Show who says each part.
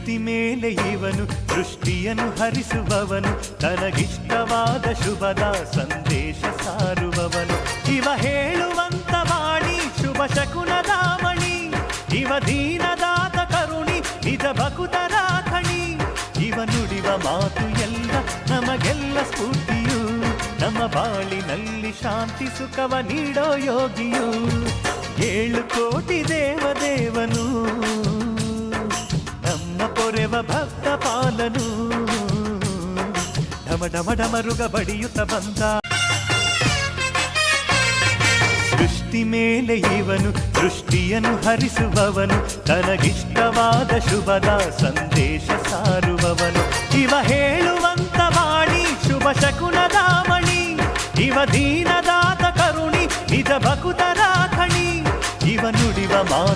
Speaker 1: ಸೃಷ್ಟಿ ಮೇಲೆ ಇವನು ದೃಷ್ಟಿಯನ್ನು ಹರಿಸುವವನು, ತನಗಿಷ್ಟವಾದ ಶುಭದ ಸಂದೇಶ ಸಾರುವವನು. ಇವ ಹೇಳುವಂತ ವಾಣಿ ಶುಭ ಶಕುನದ ಮಣಿ, ಇವ ದೀನದಾತ ಕರುಣಿ ನಿಜ ಭಕುತರ ಖಣಿ. ಇವ ನುಡಿವ ಮಾತು ಎಲ್ಲ ನಮಗೆಲ್ಲ ಸ್ಫೂರ್ತಿಯು, ನಮ್ಮ ಬಾಳಿನಲ್ಲಿ ಶಾಂತಿ ಸುಖವ ನೀಡೋ ಯೋಗಿಯು. 7 ಕೋಟಿ ದೇವದೇವನು, ನಮ್ಮ ಪೊರೆವ ಭಕ್ತ ಪಾಲನು. ಢಮ ಢಮ ಢಮರುಗ ಬಡಿಯುತ್ತ ಬಂದ. ಸೃಷ್ಟಿ ಮೇಲೆ ಇವನು ದೃಷ್ಟಿಯನ್ನು ಹರಿಸುವವನು, ತನಗಿಷ್ಟವಾದ ಶುಭದ ಸಂದೇಶ ಸಾರುವವನು. ಇವ ಹೇಳುವಂತ ವಾಣಿ ಶುಭ ಶಕುನದ ಮಣಿ, ಇವ ದೀನದಾತ ಕರುಣಿ ನಿಜ ಭಕುತರ ಖಣಿ. ಇವ ನುಡಿವ ಮಾತು